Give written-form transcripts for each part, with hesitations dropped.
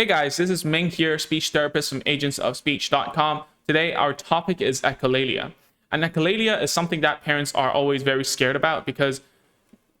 Hey guys, this is Ming here, speech therapist from agentsofspeech.com. Today our topic is echolalia. And echolalia is something that parents are always very scared about because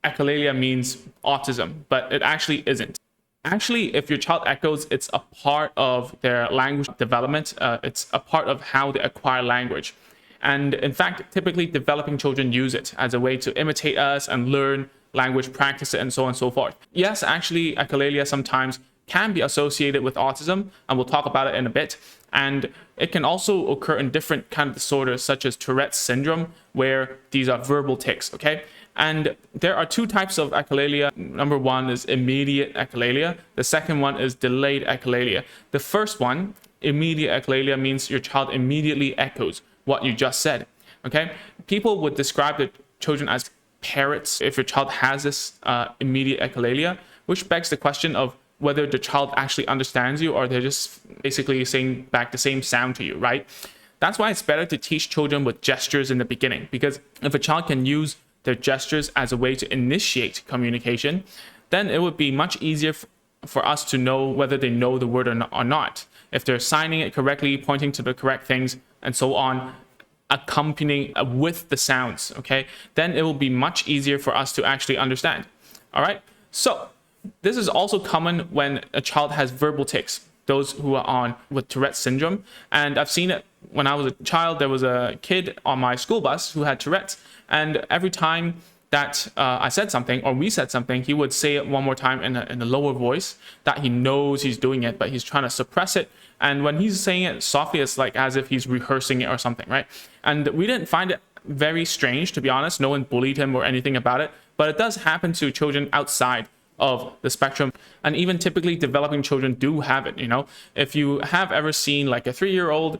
echolalia means autism, but it actually isn't. Actually, if your child echoes, it's a part of their language development. It's a part of how they acquire language. And in fact, typically developing children use it as a way to imitate us and learn language, practice it, and so on and so forth. Yes, actually, echolalia sometimes can be associated with autism, and we'll talk about it in a bit. And it can also occur in different kind of disorders, such as Tourette's syndrome, where these are verbal tics, okay? And there are two types of echolalia. Number one is immediate echolalia. The second one is delayed echolalia. The first one, immediate echolalia, means your child immediately echoes what you just said, okay? People would describe the children as parrots if your child has this immediate echolalia, which begs the question of whether the child actually understands you or they're just basically saying back the same sound to you, right? That's why it's better to teach children with gestures in the beginning, because if a child can use their gestures as a way to initiate communication, then it would be much easier for us to know whether they know the word or not. If they're signing it correctly, pointing to the correct things, and so on, accompanying with the sounds, okay, then it will be much easier for us to actually understand. All right, so this is also common when a child has verbal tics, those who are on with Tourette's syndrome. And I've seen it when I was a child. There was a kid on my school bus who had Tourette's, and every time that I said something or we said something, he would say it one more time in a lower voice that he knows he's doing it, but he's trying to suppress it. And when he's saying it softly, it's like as if he's rehearsing it or something, right? And we didn't find it very strange, to be honest. No one bullied him or anything about it, but it does happen to children outside of the spectrum, and even typically developing children do have it. You know, if you have ever seen like a 3-year-old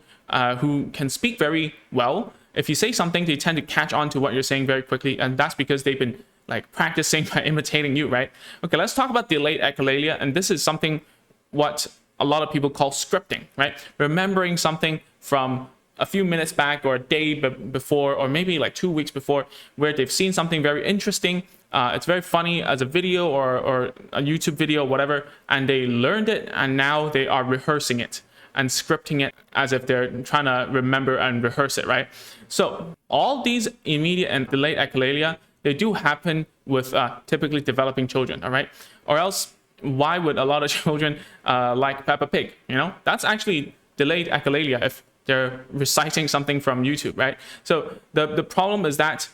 who can speak very well, if you say something, they tend to catch on to what you're saying very quickly, and that's because they've been like practicing by imitating you, right? Okay, let's talk about delayed echolalia, and this is something what a lot of people call scripting, right? Remembering something from a few minutes back or a day before, or maybe like 2 weeks before, where they've seen something very interesting. It's very funny as a video or a YouTube video, whatever, and they learned it, and now they are rehearsing it and scripting it as if they're trying to remember and rehearse it, right? So all these immediate and delayed echolalia, they do happen with typically developing children, all right? Or else, why would a lot of children like Peppa Pig? You know, that's actually delayed echolalia if they're reciting something from YouTube, right? So the problem is that,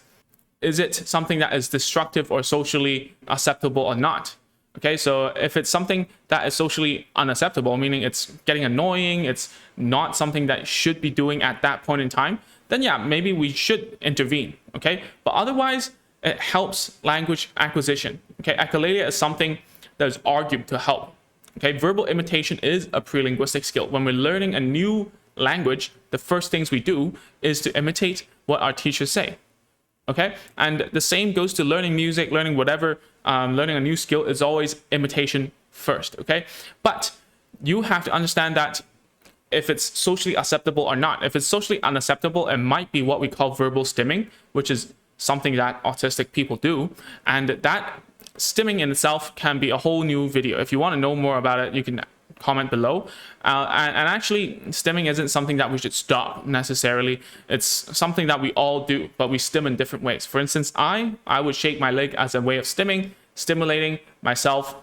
is it something that is destructive or socially acceptable or not? Okay, so if it's something that is socially unacceptable, meaning it's getting annoying, it's not something that should be doing at that point in time, then yeah, maybe we should intervene, okay? But otherwise, it helps language acquisition, okay? Echolalia is something that is argued to help, okay? Verbal imitation is a pre-linguistic skill. When we're learning a new language, the first things we do is to imitate what our teachers say. Okay, and the same goes to learning music, learning whatever, learning a new skill is always imitation first. Okay, but you have to understand that if it's socially acceptable or not. If it's socially unacceptable, it might be what we call verbal stimming, which is something that autistic people do, and that stimming in itself can be a whole new video. If you want to know more about it, you can comment below. And actually, stimming isn't something that we should stop necessarily. It's something that we all do, but we stim in different ways. For instance, I would shake my leg as a way of stimming, stimulating myself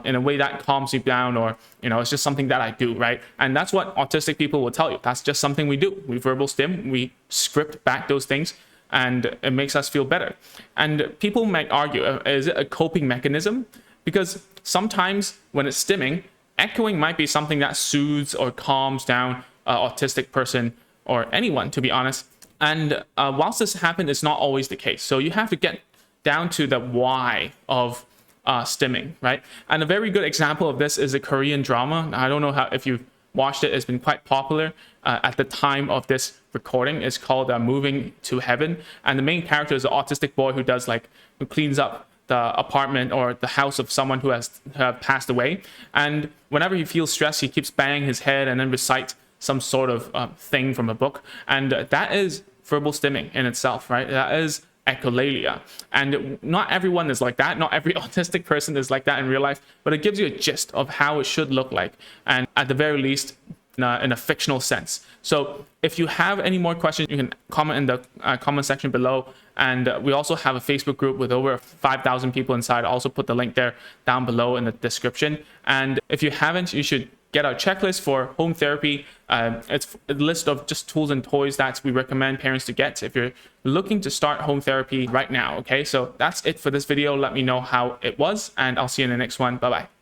in a way that calms me down, or, you know, it's just something that I do, right? And that's what autistic people will tell you. That's just something we do. We verbal stim, we script back those things, and it makes us feel better. And people might argue, is it a coping mechanism? Because sometimes when it's stimming, echoing might be something that soothes or calms down an autistic person or anyone, to be honest. And whilst this happens, it's not always the case. So you have to get down to the why of stimming, right? And a very good example of this is a Korean drama. I don't know if you've watched it. It's been quite popular at the time of this recording. It's called Moving to Heaven. And the main character is an autistic boy who cleans up the apartment or the house of someone who has passed away. And whenever he feels stressed, he keeps banging his head and then recite some sort of thing from a book. And that is verbal stimming in itself, right? That is echolalia. And not everyone is like that. Not every autistic person is like that in real life, but it gives you a gist of how it should look like, and at the very least in a fictional sense. So if you have any more questions, you can comment in the comment section below. And we also have a Facebook group with over 5,000 people inside. I'll also put the link there down below in the description. And if you haven't, you should get our checklist for home therapy. It's a list of just tools and toys that we recommend parents to get if you're looking to start home therapy right now. Okay, so that's it for this video. Let me know how it was, and I'll see you in the next one. Bye bye.